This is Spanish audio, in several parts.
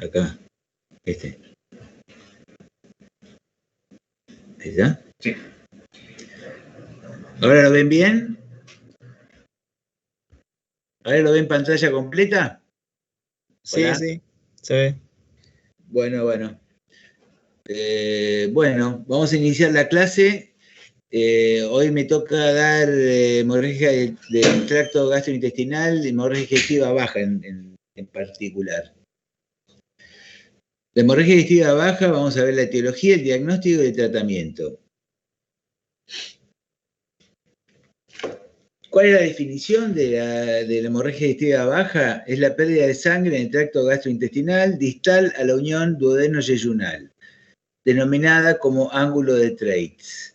Acá. Ahí está. Sí. ¿Ahora lo ven bien? ¿Ahora lo ven pantalla completa? Sí, sí, se ve. Bueno. Bueno, vamos a iniciar la clase. Hoy me toca dar hemorragia del tracto gastrointestinal, hemorragia digestiva baja en particular. La hemorragia digestiva baja, vamos a ver la etiología, el diagnóstico y el tratamiento. ¿Cuál es la definición de la hemorragia digestiva baja? Es la pérdida de sangre en el tracto gastrointestinal distal a la unión duodeno-yeyunal, denominada como ángulo de Treitz.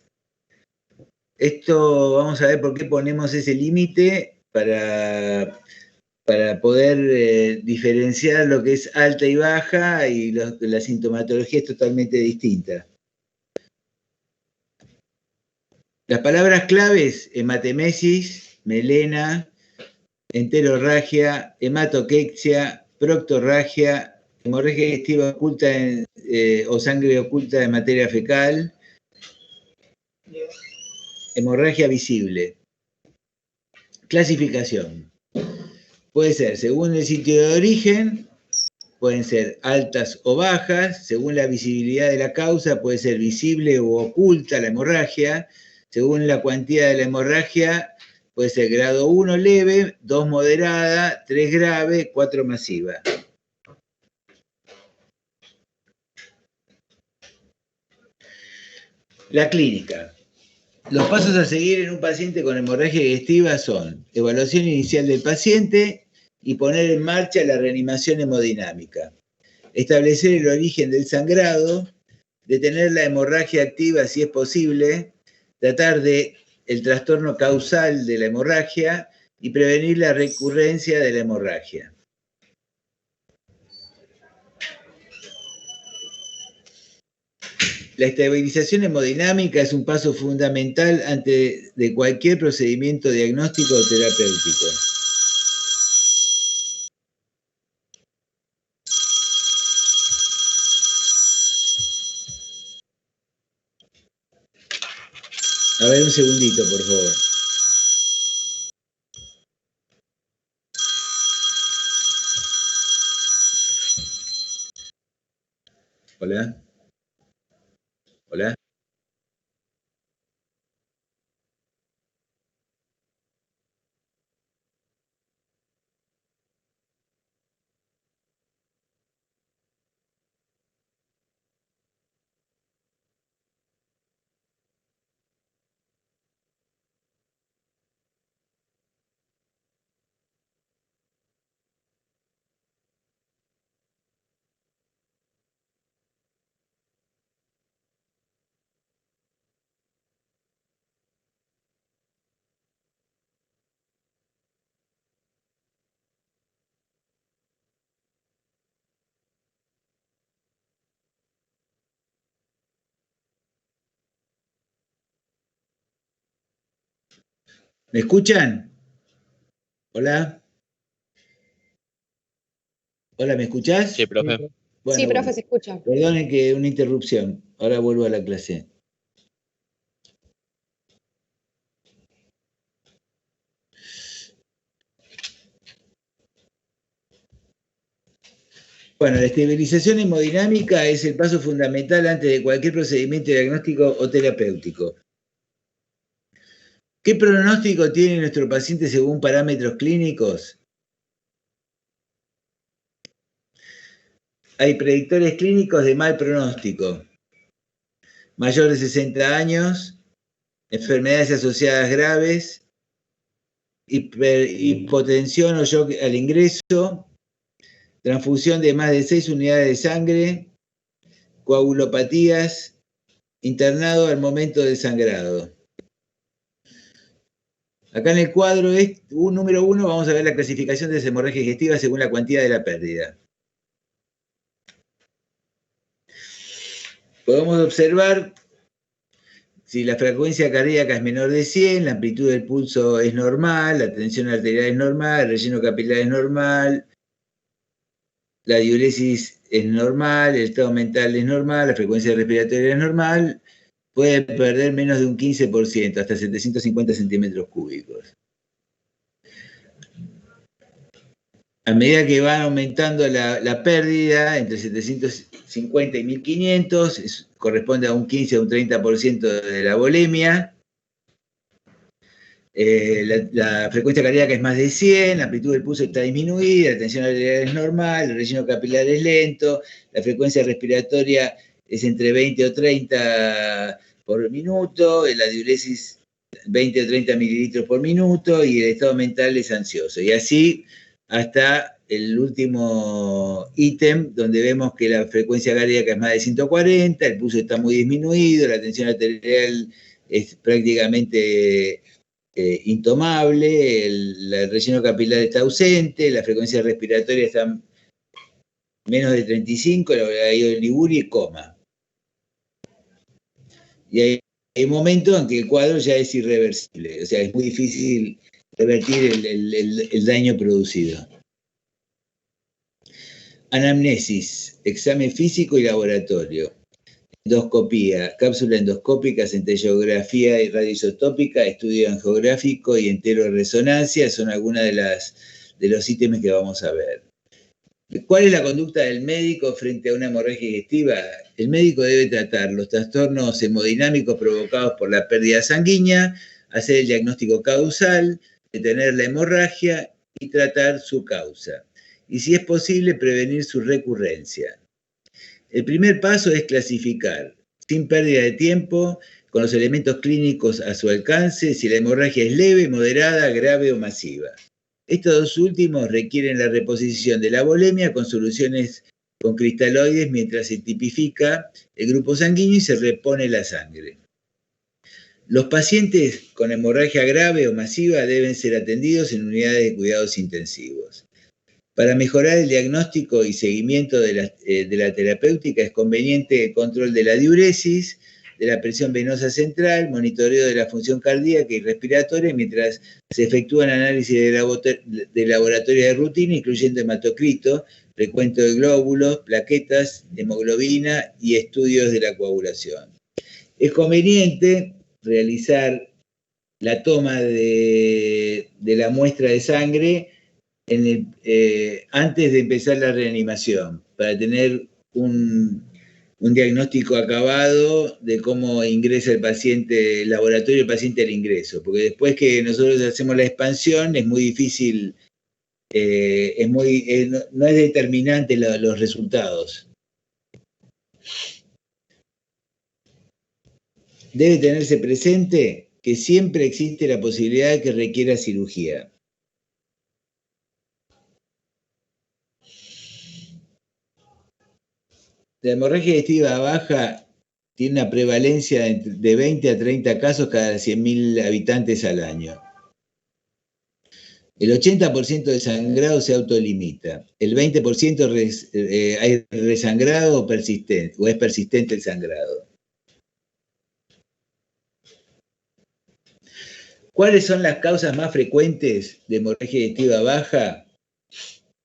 Esto vamos a ver por qué ponemos ese límite para poder diferenciar lo que es alta y baja y la sintomatología es totalmente distinta. Las palabras claves: hematemesis, melena, enterorragia, hematoquexia, proctorragia, hemorragia digestiva oculta o sangre oculta de materia fecal, hemorragia visible. Clasificación. Puede ser según el sitio de origen, pueden ser altas o bajas, según la visibilidad de la causa, puede ser visible o oculta la hemorragia, según la cuantía de la hemorragia, puede ser grado 1 leve, 2 moderada, 3 grave, 4 masiva. La clínica. Los pasos a seguir en un paciente con hemorragia digestiva son: evaluación inicial del paciente y poner en marcha la reanimación hemodinámica. Establecer el origen del sangrado, detener la hemorragia activa si es posible, tratar de el trastorno causal de la hemorragia y prevenir la recurrencia de la hemorragia. La estabilización hemodinámica es un paso fundamental antes de cualquier procedimiento diagnóstico o terapéutico. A ver, un segundito, por favor. Hola. Hola. ¿Me escuchan? Hola. Hola, ¿me escuchás? Sí, profe. Bueno, Sí, profe, se escucha. Perdonen que una interrupción. Ahora vuelvo a la clase. Bueno, la estabilización hemodinámica es el paso fundamental antes de cualquier procedimiento diagnóstico o terapéutico. ¿Qué pronóstico tiene nuestro paciente según parámetros clínicos? Hay predictores clínicos de mal pronóstico. Mayor de 60 años, enfermedades asociadas graves, hipotensión o shock al ingreso, transfusión de más de 6 unidades de sangre, coagulopatías, internado al momento del sangrado. Acá en el cuadro número 1 vamos a ver la clasificación de las hemorragias digestivas según la cuantía de la pérdida. Podemos observar si la frecuencia cardíaca es menor de 100, la amplitud del pulso es normal, la tensión arterial es normal, el relleno capilar es normal, la diuresis es normal, el estado mental es normal, la frecuencia respiratoria es normal, puede perder menos de un 15%, hasta 750 centímetros cúbicos. A medida que va aumentando la pérdida, entre 750 y 1500, corresponde a un 15 a un 30% de la volemia. La frecuencia cardíaca es más de 100, la amplitud del pulso está disminuida, la tensión arterial es normal, el relleno capilar es lento, la frecuencia respiratoria es entre 20 o 30 por minuto, la diuresis 20 o 30 mililitros por minuto y el estado mental es ansioso. Y así hasta el último ítem, donde vemos que la frecuencia cardíaca es más de 140, el pulso está muy disminuido, la tensión arterial es prácticamente intomable, el relleno capilar está ausente, la frecuencia respiratoria está menos de 35, la oliguria y coma. Y hay momentos en que el cuadro ya es irreversible, o sea, es muy difícil revertir el daño producido. Anamnesis, examen físico y laboratorio. Endoscopía, cápsula endoscópica, centellografía y radioisotópica, estudio angiográfico y enteroresonancia son algunos de los ítems que vamos a ver. ¿Cuál es la conducta del médico frente a una hemorragia digestiva? El médico debe tratar los trastornos hemodinámicos provocados por la pérdida sanguínea, hacer el diagnóstico causal, detener la hemorragia y tratar su causa. Y si es posible, prevenir su recurrencia. El primer paso es clasificar, sin pérdida de tiempo, con los elementos clínicos a su alcance, si la hemorragia es leve, moderada, grave o masiva. Estos dos últimos requieren la reposición de la volemia con soluciones con cristaloides mientras se tipifica el grupo sanguíneo y se repone la sangre. Los pacientes con hemorragia grave o masiva deben ser atendidos en unidades de cuidados intensivos. Para mejorar el diagnóstico y seguimiento de la terapéutica es conveniente el control de la diuresis, de la presión venosa central, monitoreo de la función cardíaca y respiratoria, mientras se efectúan análisis de laboratorio de rutina, incluyendo hematocrito, recuento de glóbulos, plaquetas, hemoglobina y estudios de la coagulación. Es conveniente realizar la toma de la muestra de sangre antes de empezar la reanimación, para tener un diagnóstico acabado de cómo ingresa el paciente, el laboratorio del paciente al ingreso, porque después que nosotros hacemos la expansión es muy difícil, no es determinante los resultados. Debe tenerse presente que siempre existe la posibilidad de que requiera cirugía. La hemorragia digestiva baja tiene una prevalencia de 20 a 30 casos cada 100.000 habitantes al año. El 80% del sangrado se autolimita. El 20% hay resangrado o es persistente el sangrado. ¿Cuáles son las causas más frecuentes de hemorragia digestiva baja?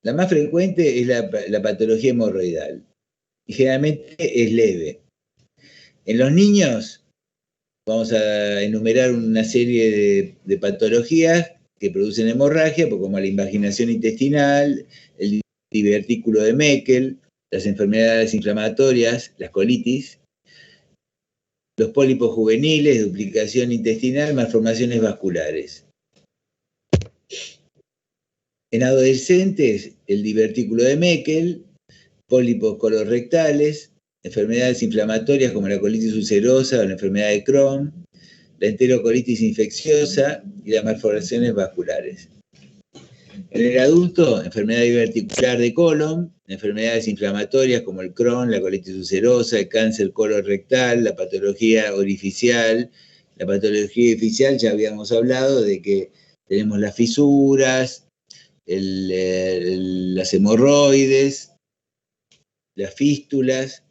La más frecuente es la patología hemorroidal. Y generalmente es leve. En los niños vamos a enumerar una serie de patologías que producen hemorragia, como la invaginación intestinal, el divertículo de Meckel, las enfermedades inflamatorias, las colitis, los pólipos juveniles, duplicación intestinal, malformaciones vasculares. En adolescentes, el divertículo de Meckel, pólipos colorectales, enfermedades inflamatorias como la colitis ulcerosa o la enfermedad de Crohn, la enterocolitis infecciosa y las malformaciones vasculares. En el adulto, enfermedad diverticular de colon, enfermedades inflamatorias como el Crohn, la colitis ulcerosa, el cáncer colorectal, la patología orificial. La patología orificial ya habíamos hablado de que tenemos las fisuras, las hemorroides, las fístulas,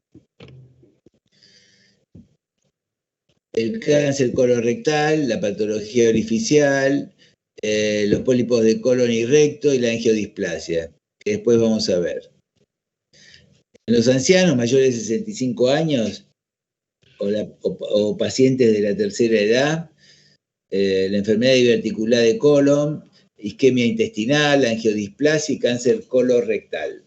el cáncer colorectal, la patología orificial, los pólipos de colon y recto y la angiodisplasia, que después vamos a ver. En los ancianos mayores de 65 años o pacientes de la tercera edad, la enfermedad diverticular de colon, isquemia intestinal, angiodisplasia y cáncer colorectal.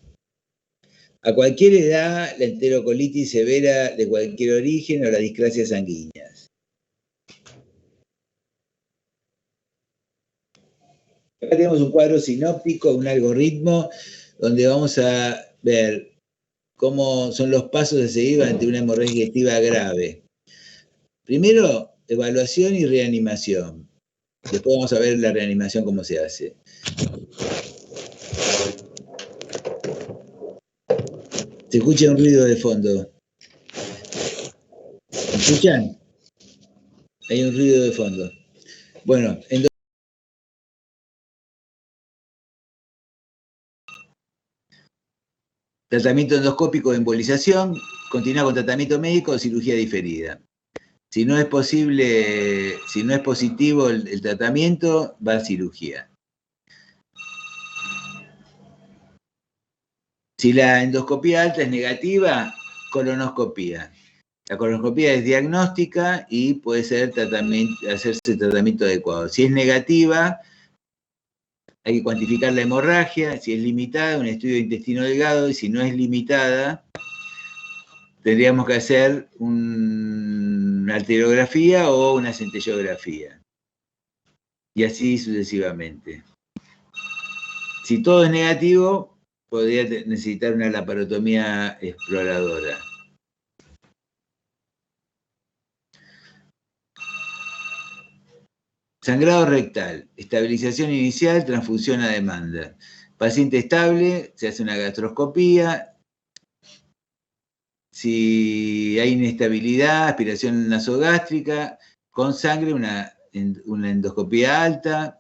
A cualquier edad, la enterocolitis severa de cualquier origen o las displasias sanguíneas. Acá tenemos un cuadro sinóptico, un algoritmo, donde vamos a ver cómo son los pasos a seguir ante una hemorragia digestiva grave. Primero, evaluación y reanimación. Después vamos a ver la reanimación, cómo se hace. Se escucha un ruido de fondo. ¿Escuchan? Hay un ruido de fondo. Bueno, tratamiento endoscópico de embolización, continúa con tratamiento médico o cirugía diferida. Si no es posible, si no es positivo el tratamiento, va a cirugía. Si la endoscopía alta es negativa, colonoscopía. La colonoscopía es diagnóstica y puede ser hacerse tratamiento adecuado. Si es negativa, hay que cuantificar la hemorragia. Si es limitada, un estudio de intestino delgado. Y si no es limitada, tendríamos que hacer una arteriografía o una centellografía. Y así sucesivamente. Si todo es negativo, podría necesitar una laparotomía exploradora. Sangrado rectal, estabilización inicial, transfusión a demanda. Paciente estable, se hace una gastroscopía. Si hay inestabilidad, aspiración nasogástrica, con sangre, una endoscopía alta.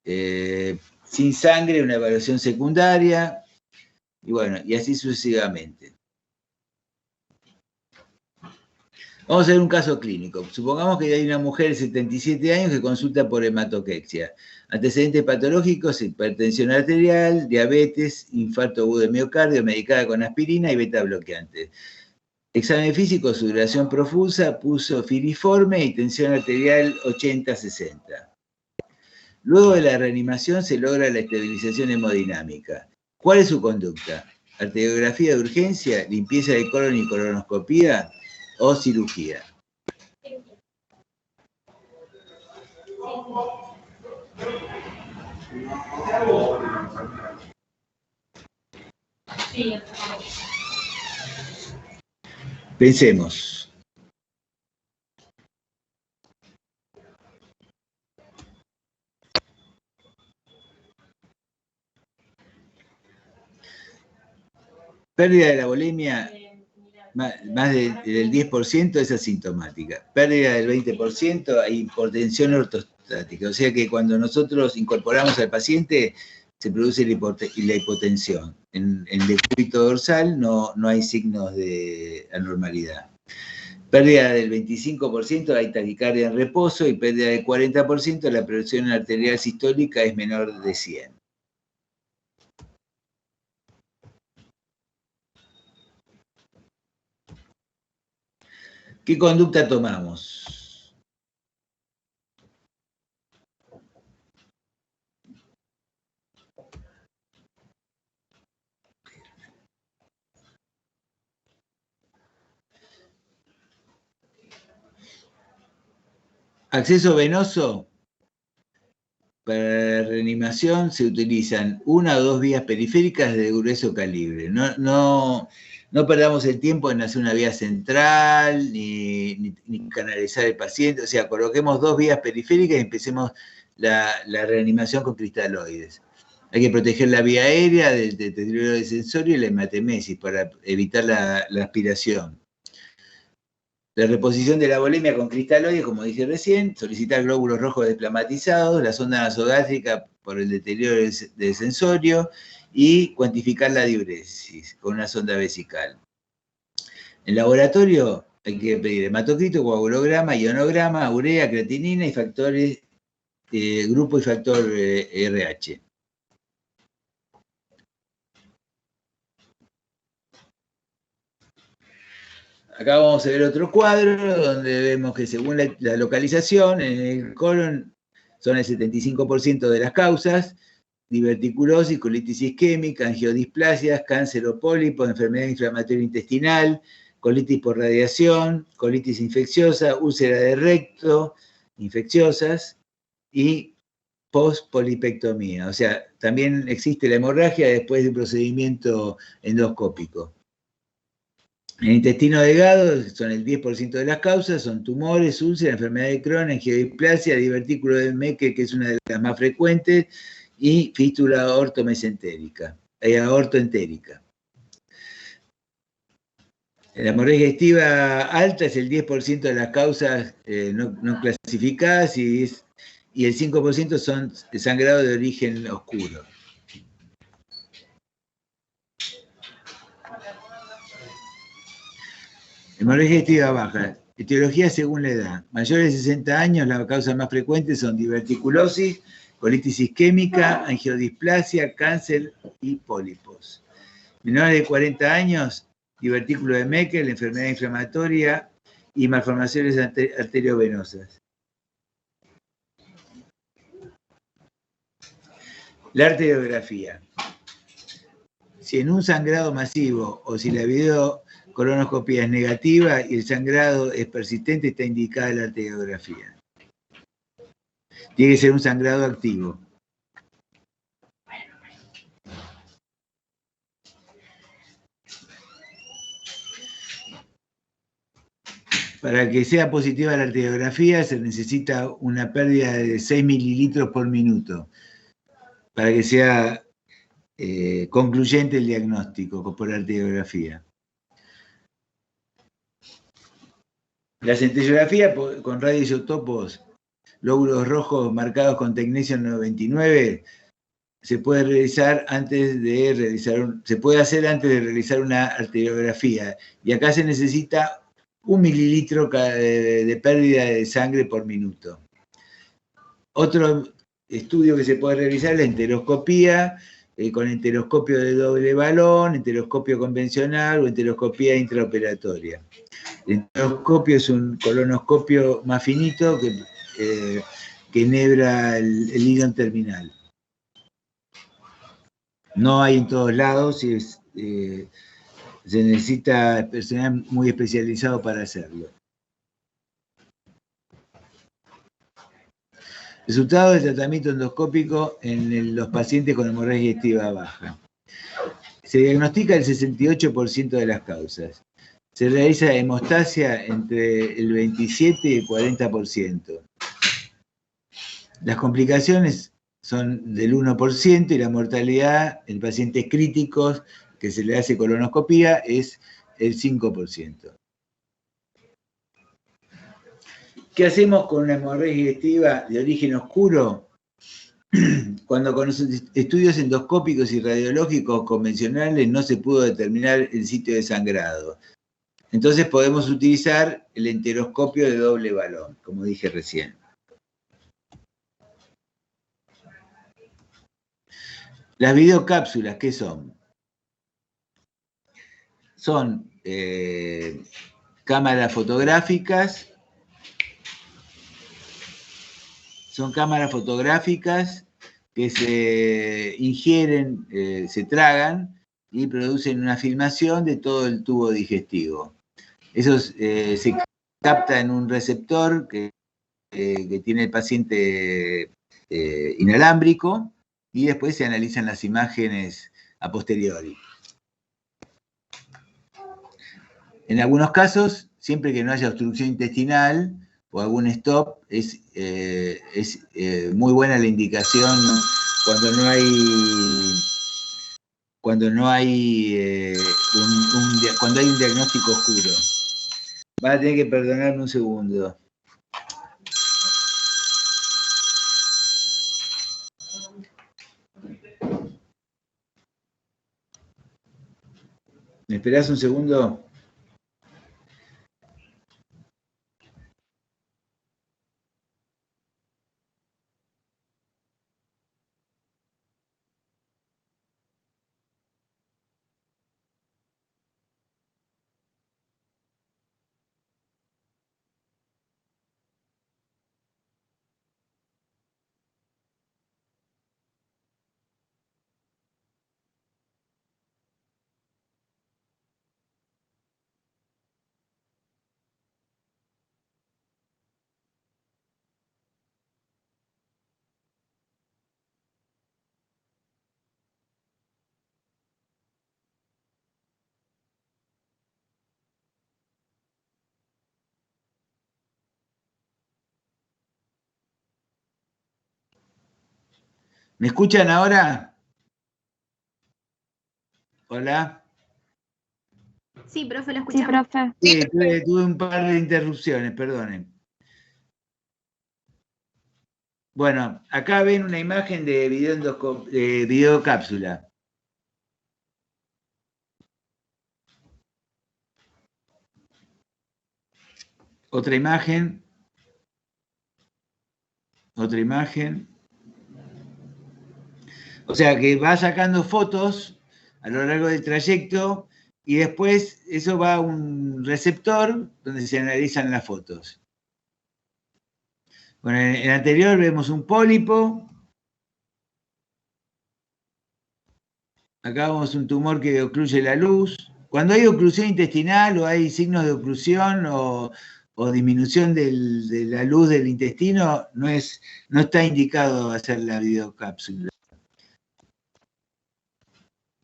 Sin sangre, una evaluación secundaria. Y bueno, y así sucesivamente. Vamos a ver un caso clínico. Supongamos que hay una mujer de 77 años que consulta por hematoquexia. Antecedentes patológicos, hipertensión arterial, diabetes, infarto agudo de miocardio, medicada con aspirina y beta bloqueantes. Examen físico, sudoración profusa, pulso filiforme y tensión arterial 80-60. Luego de la reanimación se logra la estabilización hemodinámica. ¿Cuál es su conducta? Arteriografía de urgencia, limpieza de colon y colonoscopía o cirugía. Pensemos. Pérdida de la volemia, más del 10% es asintomática. Pérdida del 20% hay hipotensión ortostática. O sea que cuando nosotros incorporamos al paciente, se produce la hipotensión. En el decúbito dorsal no hay signos de anormalidad. Pérdida del 25% hay taquicardia en reposo y pérdida del 40% la presión arterial sistólica es menor de 100. ¿Qué conducta tomamos? Acceso venoso. Para la reanimación se utilizan una o dos vías periféricas de grueso calibre. No perdamos el tiempo en hacer una vía central ni canalizar el paciente. O sea, coloquemos dos vías periféricas y empecemos la reanimación con cristaloides. Hay que proteger la vía aérea del deterioro del sensorio y la hematemesis para evitar la aspiración. La reposición de la volemia con cristaloides, como dije recién, solicitar glóbulos rojos desplamatizados, la sonda nasogástrica por el deterioro del sensorio y cuantificar la diuresis con una sonda vesical. En laboratorio hay que pedir hematocrito, coagulograma, ionograma, urea, creatinina y factores, grupo y factor RH. Acá vamos a ver otro cuadro donde vemos que según la localización, en el colon son el 75% de las causas: diverticulosis, colitis isquémica, angiodisplasias, cáncer o pólipo, enfermedad inflamatoria intestinal, colitis por radiación, colitis infecciosa, úlcera de recto, infecciosas y postpolipectomía. O sea, también existe la hemorragia después de un procedimiento endoscópico. En el intestino delgado son el 10% de las causas, son tumores, úlceras, enfermedad de Crohn, angiodisplasia, divertículo de Meckel, que es una de las más frecuentes, y fístula ortoentérica. La hemorragia digestiva alta es el 10% de las causas no clasificadas y el 5% son sangrado de origen oscuro. Hemorragia digestiva baja. Etiología según la edad. Mayores de 60 años, las causas más frecuentes son diverticulosis, colitis isquémica, angiodisplasia, cáncer y pólipos. Menores de 40 años, divertículo de Meckel, enfermedad inflamatoria y malformaciones arteriovenosas. La arteriografía. Si en un sangrado masivo o si la videocolonoscopia es negativa y el sangrado es persistente, está indicada la arteriografía. Tiene que ser un sangrado activo. Para que sea positiva la arteriografía se necesita una pérdida de 6 mililitros por minuto para que sea concluyente el diagnóstico por arteriografía. La centellografía con radioisótopos, lóbulos rojos marcados con tecnesio 99, se puede hacer antes de realizar una arteriografía. Y acá se necesita 1 mililitro de pérdida de sangre por minuto. Otro estudio que se puede realizar es la enteroscopía, con enteroscopio de doble balón, enteroscopio convencional o enteroscopía intraoperatoria. El enteroscopio es un colonoscopio más finito que enhebra el hilo terminal. No hay en todos lados y se necesita personal muy especializado para hacerlo. Resultado del tratamiento endoscópico en los pacientes con hemorragia digestiva baja. Se diagnostica el 68% de las causas. Se realiza hemostasia entre el 27 y el 40%. Las complicaciones son del 1% y la mortalidad en pacientes críticos que se le hace colonoscopía es el 5%. ¿Qué hacemos con una hemorragia digestiva de origen oscuro? Cuando con los estudios endoscópicos y radiológicos convencionales no se pudo determinar el sitio de sangrado. Entonces podemos utilizar el enteroscopio de doble balón, como dije recién. Las videocápsulas, ¿qué son? Son cámaras fotográficas. Son cámaras fotográficas que se ingieren, se tragan y producen una filmación de todo el tubo digestivo. Eso se capta en un receptor que tiene el paciente inalámbrico y después se analizan las imágenes a posteriori. En algunos casos, siempre que no haya obstrucción intestinal o algún stop, es muy buena la indicación cuando hay un diagnóstico oscuro. Van a tener que perdonarme un segundo. ¿Me esperás un segundo? ¿Me escuchan ahora? Hola. Sí, profe, lo escuchamos. Sí, profe. Sí, tuve un par de interrupciones, perdonen. Bueno, acá ven una imagen de videocápsula. Otra imagen. Otra imagen. O sea que va sacando fotos a lo largo del trayecto y después eso va a un receptor donde se analizan las fotos. Bueno, en el anterior vemos un pólipo. Acá vemos un tumor que ocluye la luz. Cuando hay oclusión intestinal o hay signos de oclusión o disminución de la luz del intestino, no está indicado hacer la videocápsula.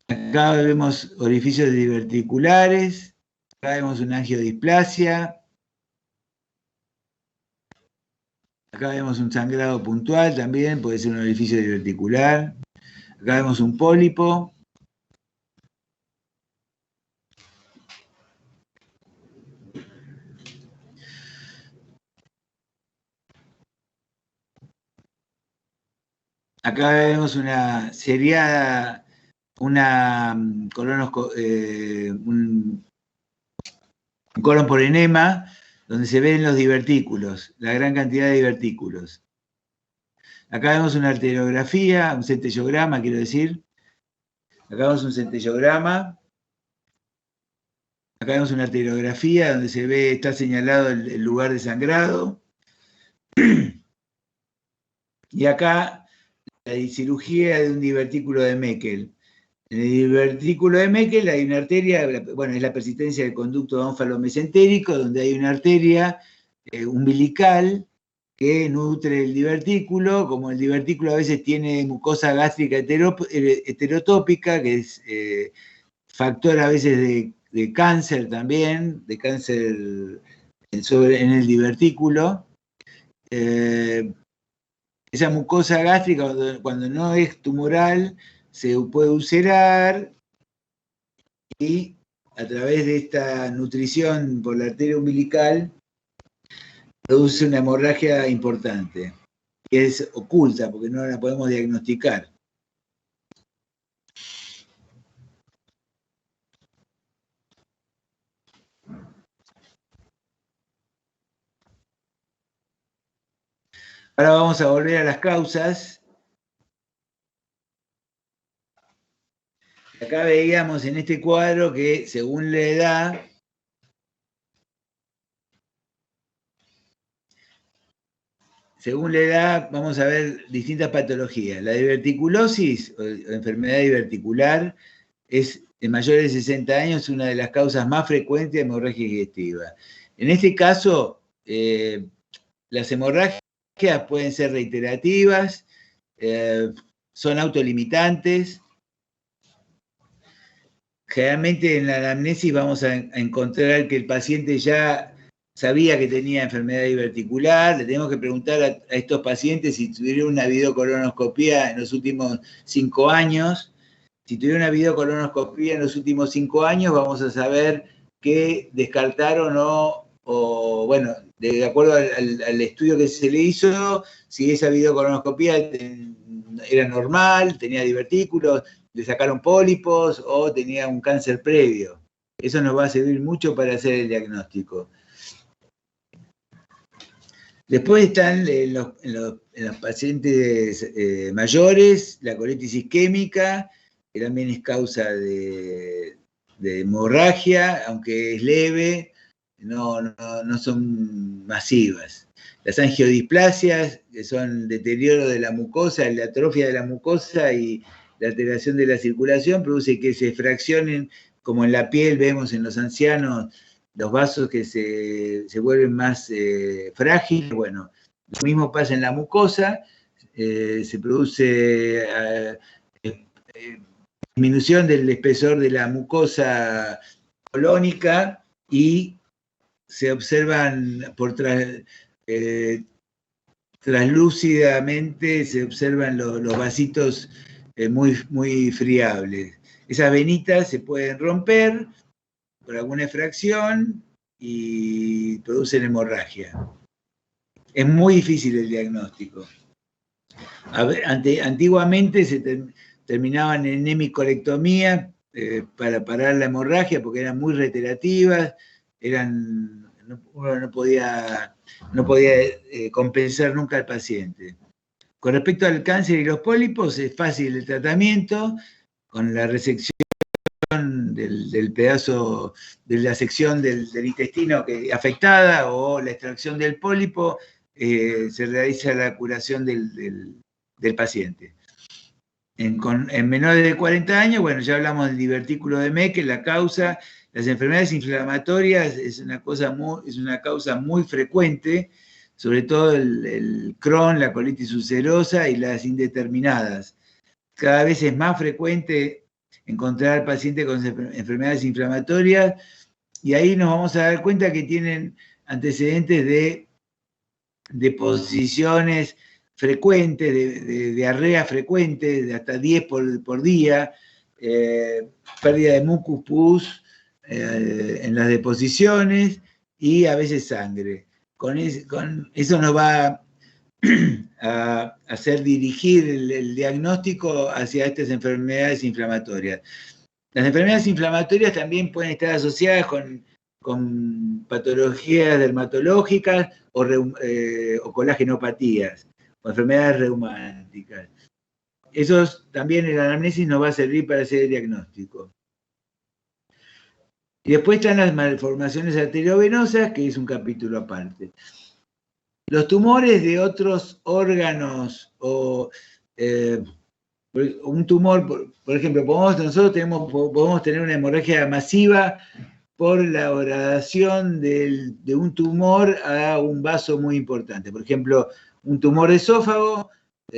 Acá vemos orificios diverticulares, acá vemos una angiodisplasia, acá vemos un sangrado puntual también, puede ser un orificio diverticular, acá vemos un pólipo. Acá vemos una seriada, un colon por enema, donde se ven los divertículos, la gran cantidad de divertículos. Acá vemos una arteriografía, un centellograma, quiero decir. Acá vemos un centellograma. Acá vemos una arteriografía donde se ve, está señalado el lugar de sangrado. Y acá la cirugía de un divertículo de Meckel. En el divertículo de Meckel hay una arteria, bueno, es la persistencia del conducto ónfalo-mesentérico, donde hay una arteria umbilical que nutre el divertículo. Como el divertículo a veces tiene mucosa gástrica heterotópica, que es factor a veces de cáncer también, de cáncer en el divertículo. Esa mucosa gástrica, cuando no es tumoral, se puede ulcerar y a través de esta nutrición por la arteria umbilical produce una hemorragia importante, que es oculta porque no la podemos diagnosticar. Ahora vamos a volver a las causas. Acá veíamos en este cuadro que según la edad, vamos a ver distintas patologías. La diverticulosis o enfermedad diverticular es en mayores de 60 años una de las causas más frecuentes de hemorragia digestiva. En este caso, las hemorragias pueden ser reiterativas, son autolimitantes. Generalmente en la anamnesis vamos a encontrar que el paciente ya sabía que tenía enfermedad diverticular. Le tenemos que preguntar a estos pacientes si tuvieron una videocolonoscopía en los últimos 5 años. Si tuvieron una videocolonoscopía en los últimos 5 años, vamos a saber qué descartaron o bueno, de acuerdo al estudio que se le hizo, si esa videocolonoscopía era normal, tenía divertículos, le sacaron pólipos o tenía un cáncer previo. Eso nos va a servir mucho para hacer el diagnóstico. Después están en los pacientes mayores, la colitis isquémica, que también es causa de hemorragia, aunque es leve, no son masivas. Las angiodisplasias, que son deterioro de la mucosa, la atrofia de la mucosa y la alteración de la circulación, produce que se fraccionen, como en la piel vemos en los ancianos, los vasos que se vuelven más frágiles. Bueno, lo mismo pasa en la mucosa, se produce disminución del espesor de la mucosa colónica y se observan translúcidamente se observan los vasitos muy, muy friables. Esas venitas se pueden romper por alguna fracción y producen hemorragia. Es muy difícil el diagnóstico. Antiguamente se terminaban en hemicolectomía para parar la hemorragia porque eran muy reiterativas, uno no podía compensar nunca al paciente. Con respecto al cáncer y los pólipos, es fácil el tratamiento con la resección del pedazo, de la sección del intestino afectada o la extracción del pólipo, se realiza la curación del paciente. En menores de 40 años, bueno, ya hablamos del divertículo de Meckel, la causa. Las enfermedades inflamatorias es una causa muy frecuente, sobre todo el Crohn, la colitis ulcerosa y las indeterminadas. Cada vez es más frecuente encontrar pacientes con enfermedades inflamatorias y ahí nos vamos a dar cuenta que tienen antecedentes de deposiciones frecuentes, de diarrea frecuente, de hasta 10 por día, pérdida de mucus pus en las deposiciones y a veces sangre. Con eso nos va a hacer dirigir el diagnóstico hacia estas enfermedades inflamatorias. Las enfermedades inflamatorias también pueden estar asociadas con patologías dermatológicas o colagenopatías o enfermedades reumáticas. Eso también en la anamnesis nos va a servir para hacer el diagnóstico. Y después están las malformaciones arteriovenosas, que es un capítulo aparte. Los tumores de otros órganos o un tumor, por ejemplo, nosotros podemos tener una hemorragia masiva por la horadación de un tumor a un vaso muy importante. Por ejemplo, un tumor de esófago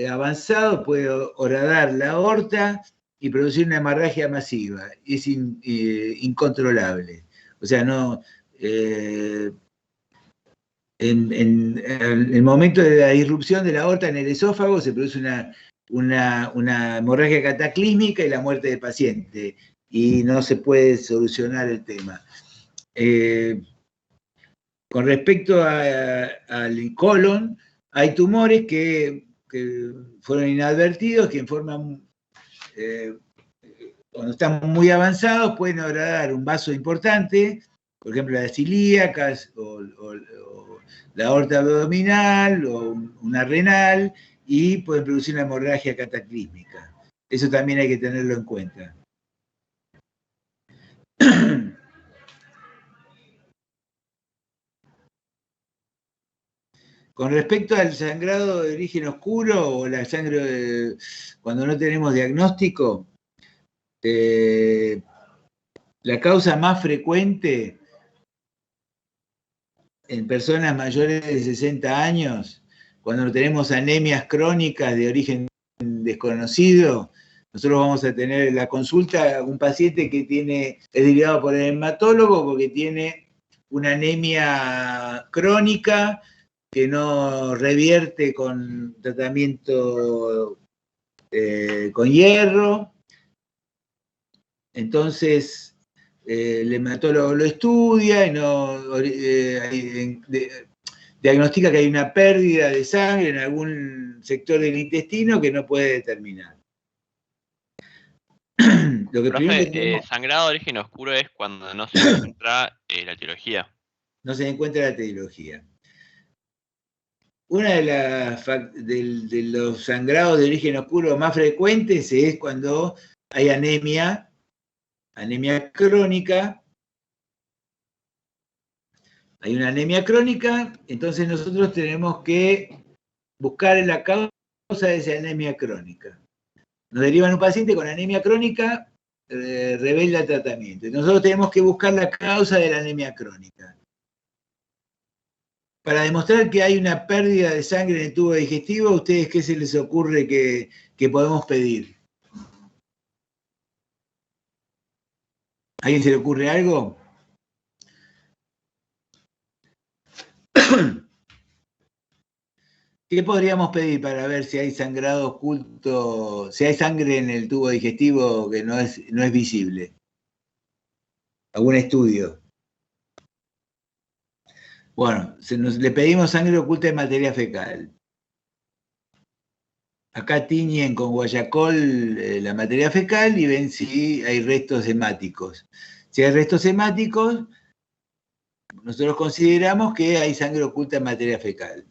avanzado puede horadar la aorta y producir una hemorragia masiva. Es incontrolable. O sea, en el momento de la disrupción de la aorta en el esófago se produce una hemorragia cataclísmica y la muerte del paciente, y no se puede solucionar el tema. Con respecto al colon, hay tumores que fueron inadvertidos, que cuando están muy avanzados pueden horadar un vaso importante, por ejemplo las celíacas o la aorta abdominal o una renal, y pueden producir una hemorragia cataclísmica. Eso también hay que tenerlo en cuenta. Con respecto al sangrado de origen oscuro o la sangre cuando no tenemos diagnóstico, la causa más frecuente en personas mayores de 60 años, cuando tenemos anemias crónicas de origen desconocido, nosotros vamos a tener en la consulta un paciente que es derivado por el hematólogo porque tiene una anemia crónica que no revierte con tratamiento con hierro. Entonces, el hematólogo lo estudia y diagnostica que hay una pérdida de sangre en algún sector del intestino que no puede determinar. Lo que Profe, sangrado de origen oscuro es cuando no se encuentra la etiología. No se encuentra la etiología. Una de los sangrados de origen oscuro más frecuentes es cuando hay anemia crónica. Hay una anemia crónica, entonces nosotros tenemos que buscar la causa de esa anemia crónica. Nos derivan un paciente con anemia crónica, revela el tratamiento. Nosotros tenemos que buscar la causa de la anemia crónica. Para demostrar que hay una pérdida de sangre en el tubo digestivo, ¿a ustedes qué se les ocurre que podemos pedir? ¿A alguien se le ocurre algo? ¿Qué podríamos pedir para ver si hay sangrado oculto, si hay sangre en el tubo digestivo que no es visible? ¿Algún estudio? Bueno, le pedimos sangre oculta en materia fecal. Acá tiñen con guayacol la materia fecal y ven si hay restos hemáticos. Si hay restos hemáticos, nosotros consideramos que hay sangre oculta en materia fecal.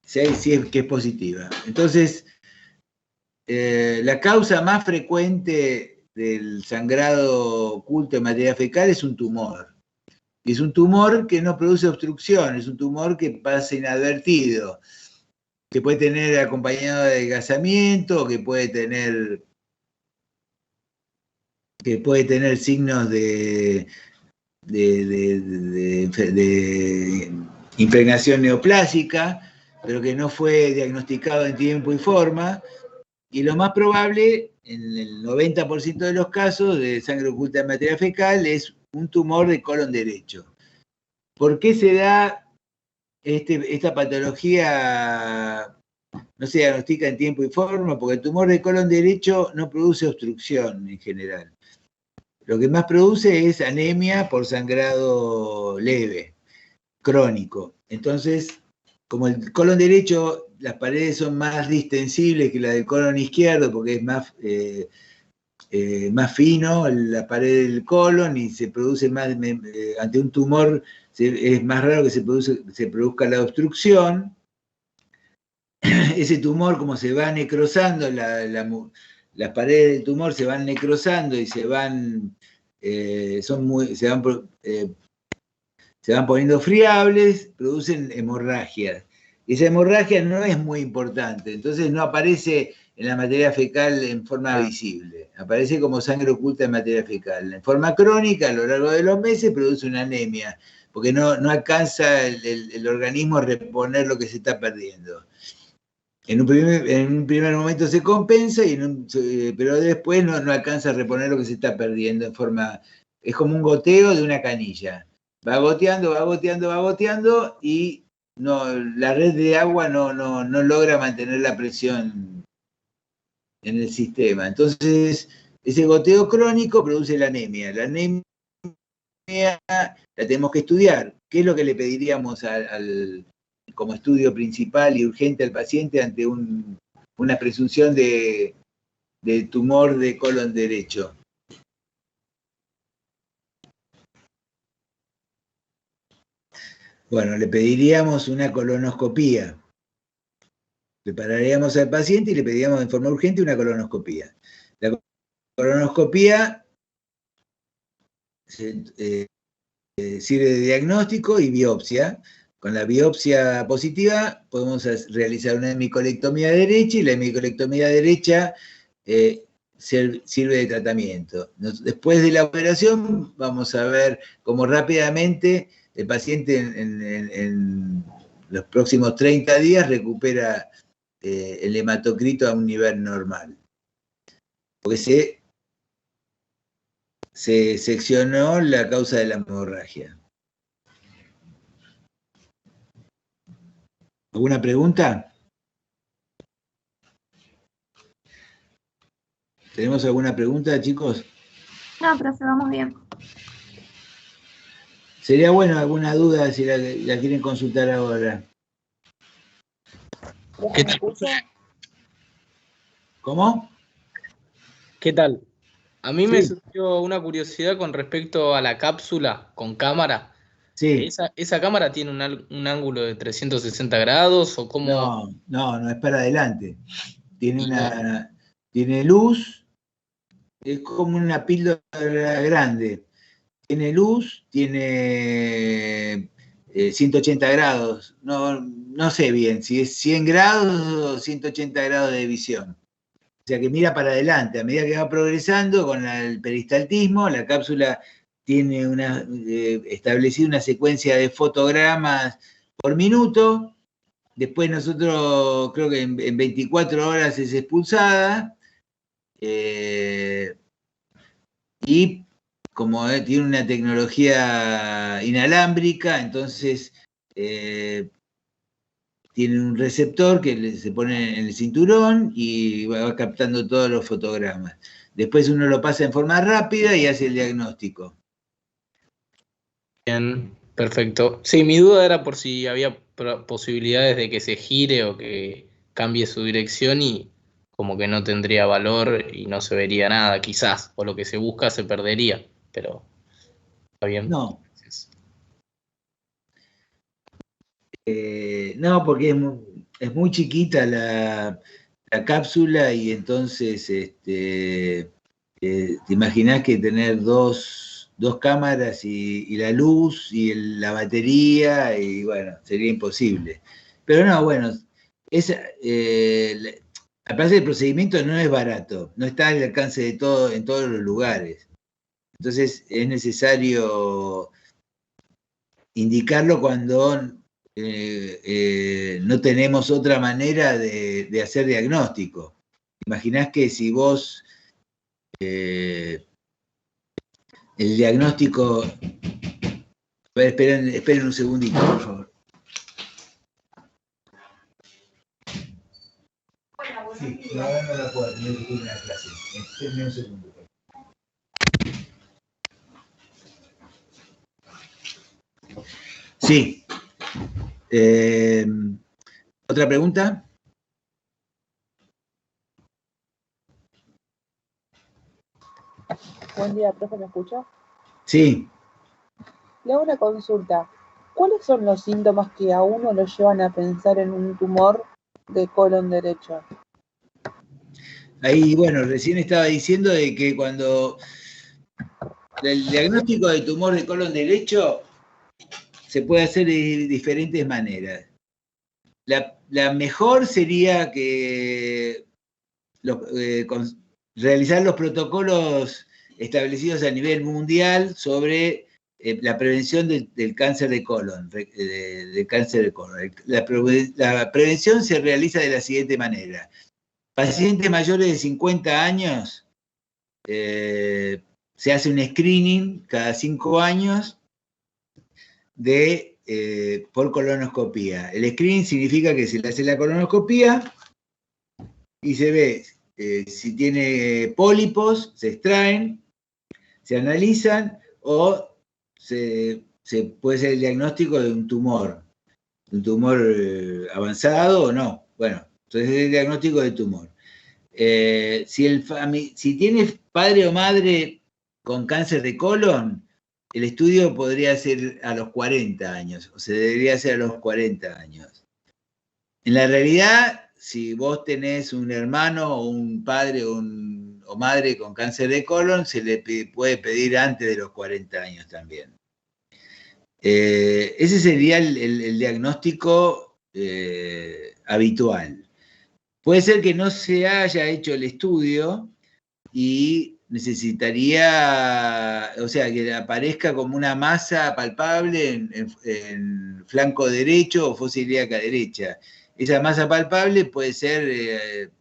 Si es que es positiva. Entonces, la causa más frecuente del sangrado oculto en materia fecal es un tumor. Y es un tumor que no produce obstrucción, es un tumor que pasa inadvertido, que puede tener acompañado de adelgazamiento, que puede tener signos de impregnación neoplásica, pero que no fue diagnosticado en tiempo y forma. Y lo más probable, en el 90% de los casos de sangre oculta en materia fecal, es un tumor de colon derecho. ¿Por qué se da esta patología? No se diagnostica en tiempo y forma, porque el tumor de colon derecho no produce obstrucción en general. Lo que más produce es anemia por sangrado leve, crónico. Entonces, como el colon derecho, las paredes son más distensibles que la del colon izquierdo, porque es más fino la pared del colon y se produce más, ante un tumor es más raro que se produzca la obstrucción. Ese tumor, como se va necrosando, las paredes del tumor se van necrosando y se van poniendo friables, producen hemorragias. Esa hemorragia no es muy importante, entonces no aparece en la materia fecal en forma visible, aparece como sangre oculta en materia fecal. En forma crónica, a lo largo de los meses, produce una anemia, porque no alcanza el organismo a reponer lo que se está perdiendo. En un primer momento se compensa, pero después no alcanza a reponer lo que se está perdiendo en forma... Es como un goteo de una canilla. Va goteando, va goteando, va goteando y la red de agua no logra mantener la presión en el sistema. Entonces, ese goteo crónico produce la anemia. La anemia la tenemos que estudiar. ¿Qué es lo que le pediríamos como estudio principal y urgente al paciente ante una presunción de tumor de colon derecho? Bueno, le pediríamos una colonoscopía. Prepararíamos al paciente y le pediríamos en forma urgente una colonoscopía. La colonoscopía sirve de diagnóstico y biopsia. Con la biopsia positiva podemos realizar una hemicolectomía derecha y la hemicolectomía derecha sirve de tratamiento. Después de la operación vamos a ver cómo rápidamente el paciente en los próximos 30 días recupera el hematocrito a un nivel normal. Porque se seccionó la causa de la hemorragia. ¿Alguna pregunta? ¿Tenemos alguna pregunta, chicos? No, profe, vamos bien. Sería bueno alguna duda si la quieren consultar ahora. ¿Qué tal? ¿Cómo? ¿Qué tal? A mí me surgió una curiosidad con respecto a la cápsula con cámara. Sí. ¿Esa cámara tiene un ángulo de 360 grados o cómo? No, es para adelante. Tiene luz, es como una píldora grande. Tiene luz, tiene 180 grados. No sé bien si es 100 grados o 180 grados de visión. O sea que mira para adelante. A medida que va progresando con el peristaltismo, la cápsula tiene establecida una secuencia de fotogramas por minuto. Después nosotros, creo que en 24 horas es expulsada. Y como tiene una tecnología inalámbrica, entonces tienen un receptor que se pone en el cinturón y va captando todos los fotogramas. Después uno lo pasa en forma rápida y hace el diagnóstico. Bien, perfecto. Sí, mi duda era por si había posibilidades de que se gire o que cambie su dirección y como que no tendría valor y no se vería nada, quizás, o lo que se busca se perdería, pero está bien. No. No, porque es muy chiquita la cápsula y entonces te imaginás que tener dos cámaras y la luz y la batería y bueno, sería imposible. Pero no, bueno, aparte el procedimiento no es barato, no está al alcance de todo en todos los lugares. Entonces es necesario indicarlo cuando no tenemos otra manera de hacer diagnóstico. Imaginás que si vos el diagnóstico... A ver, esperen un segundito, por favor. Sí, no, ahora no la puedo tener que ir a la clase. Esperen un segundo. Sí. ¿Otra pregunta? Buen día, profe, ¿me escucha? Sí. Le hago una consulta. ¿Cuáles son los síntomas que a uno lo llevan a pensar en un tumor de colon derecho? Ahí, bueno, recién estaba diciendo de que cuando el diagnóstico de tumor de colon derecho se puede hacer de diferentes maneras. La mejor sería que realizar los protocolos establecidos a nivel mundial sobre la prevención del cáncer de colon. La prevención se realiza de la siguiente manera. Pacientes mayores de 50 años, se hace un screening cada 5 años por colonoscopía. El screening significa que se le hace la colonoscopía y se ve si tiene pólipos, se extraen, se analizan o se puede ser el diagnóstico de un tumor avanzado o no. Bueno, entonces es el diagnóstico de tumor. Si tiene padre o madre con cáncer de colon, el estudio podría ser a los 40 años, o se debería hacer a los 40 años. En la realidad, si vos tenés un hermano o un padre o madre con cáncer de colon, se le puede pedir antes de los 40 años también. Ese sería el diagnóstico habitual. Puede ser que no se haya hecho el estudio y necesitaría, o sea, que aparezca como una masa palpable en flanco derecho o fosa ilíaca derecha. Esa masa palpable puede ser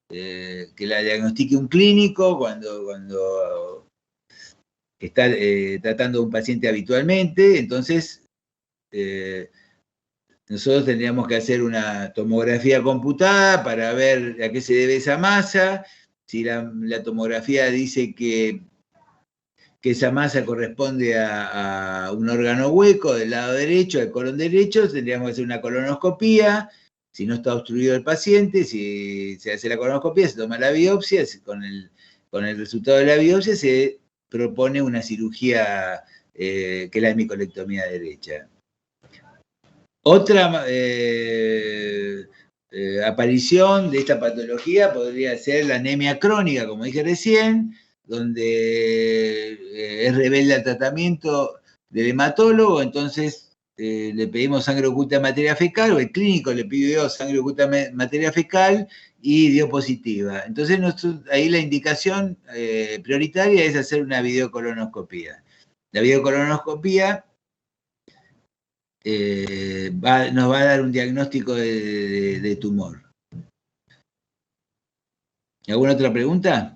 que la diagnostique un clínico cuando está tratando a un paciente habitualmente, entonces nosotros tendríamos que hacer una tomografía computada para ver a qué se debe esa masa. Si la tomografía dice que esa masa corresponde a un órgano hueco del lado derecho, del colon derecho, tendríamos que hacer una colonoscopía. Si no está obstruido el paciente, si se hace la colonoscopía, se toma la biopsia, con el resultado de la biopsia se propone una cirugía que es la hemicolectomía derecha. Otra aparición de esta patología podría ser la anemia crónica, como dije recién, donde es rebelde al tratamiento del hematólogo, entonces le pedimos sangre oculta en materia fecal, o el clínico le pidió sangre oculta en materia fecal y dio positiva. Entonces ahí la indicación prioritaria es hacer una videocolonoscopía. La videocolonoscopía nos va a dar un diagnóstico de tumor. ¿Alguna otra pregunta?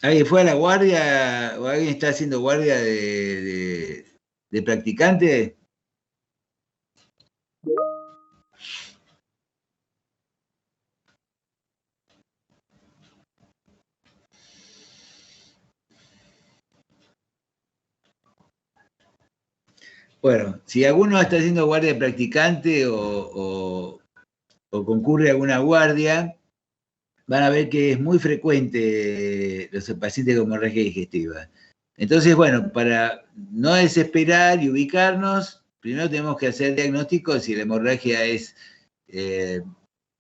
¿Alguien fue a la guardia o alguien está haciendo guardia de practicante? Bueno, si alguno está haciendo guardia de practicante o concurre a alguna guardia, van a ver que es muy frecuente los pacientes con hemorragia digestiva. Entonces, bueno, para no desesperar y ubicarnos, primero tenemos que hacer diagnóstico si la hemorragia es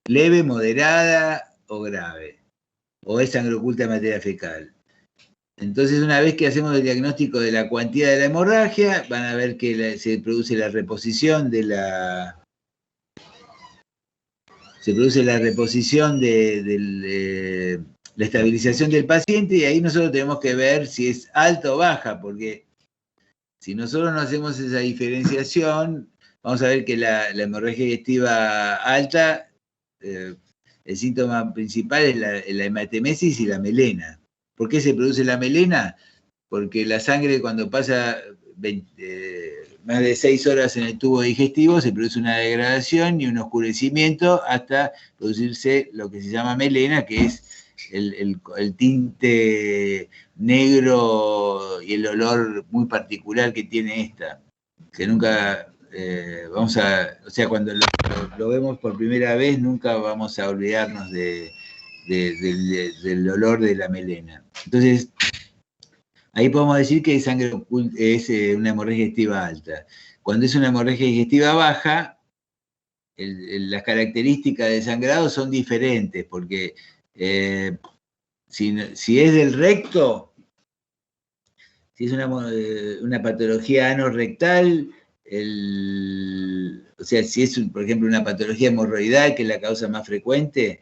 leve, moderada o grave, o es sangre oculta en materia fecal. Entonces, una vez que hacemos el diagnóstico de la cuantía de la hemorragia, van a ver que se produce la reposición de la estabilización del paciente, y ahí nosotros tenemos que ver si es alta o baja, porque si nosotros no hacemos esa diferenciación, vamos a ver que la hemorragia digestiva alta, el síntoma principal es la hematemesis y la melena. ¿Por qué se produce la melena? Porque la sangre, cuando pasa más de 6 horas en el tubo digestivo, se produce una degradación y un oscurecimiento hasta producirse lo que se llama melena, que es el tinte negro y el olor muy particular que tiene esta, que nunca o sea, cuando lo vemos por primera vez, nunca vamos a olvidarnos del olor de la melena. Entonces, ahí podemos decir que es una hemorragia digestiva alta. Cuando es una hemorragia digestiva baja, las características de sangrado son diferentes, porque si es del recto, si es una patología anorrectal, o sea, si es, por ejemplo, una patología hemorroidal, que es la causa más frecuente,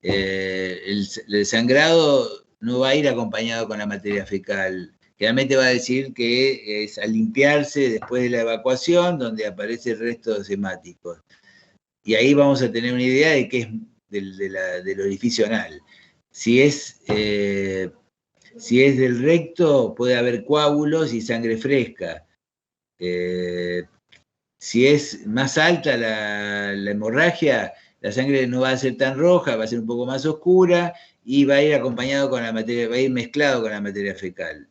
el sangrado no va a ir acompañado con la materia fecal. Generalmente va a decir que es al limpiarse después de la evacuación donde aparecen restos hemáticos. Y ahí vamos a tener una idea de qué es del orificio anal. Si es del recto, puede haber coágulos y sangre fresca. Si es más alta la hemorragia, la sangre no va a ser tan roja, va a ser un poco más oscura y va a ir acompañado con la materia, va a ir mezclado con la materia fecal.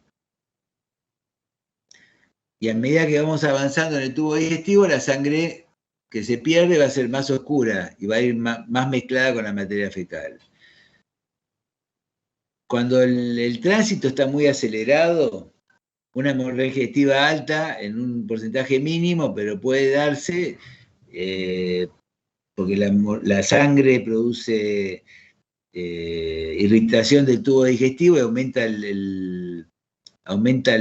Y a medida que vamos avanzando en el tubo digestivo, la sangre que se pierde va a ser más oscura y va a ir más mezclada con la materia fecal. Cuando el tránsito está muy acelerado, una hemorragia digestiva alta en un porcentaje mínimo, pero puede darse porque la sangre produce irritación del tubo digestivo y aumenta aumenta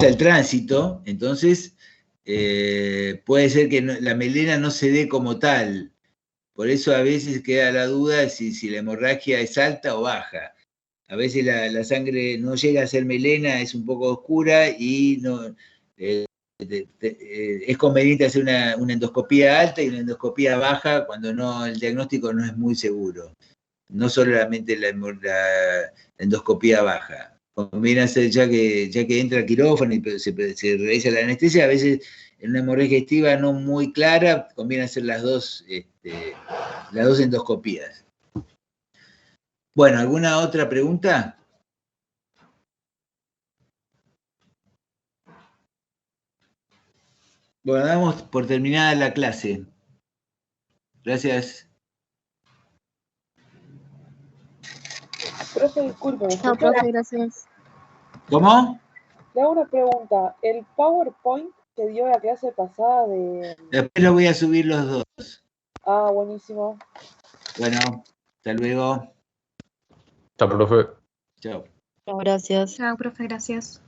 el tránsito. Entonces puede ser que la melena no se dé como tal. Por eso a veces queda la duda de si la hemorragia es alta o baja. A veces la sangre no llega a ser melena, es un poco oscura y no, es conveniente hacer una endoscopía alta y una endoscopía baja cuando el diagnóstico no es muy seguro. No solamente la endoscopía baja. Conviene hacer, ya que entra al quirófano y se realiza la anestesia, a veces en una hemorragia digestiva no muy clara, conviene hacer las dos endoscopías. Bueno, ¿alguna otra pregunta? Bueno, damos por terminada la clase. Gracias. Profe, disculpe, Chao, profe, gracias. ¿Cómo? le hago una pregunta. El PowerPoint que dio la clase pasada de... Después lo voy a subir los dos. Ah, buenísimo. Bueno, hasta luego. Chao, profe. Chao. Chao, gracias. Chao, profe, gracias.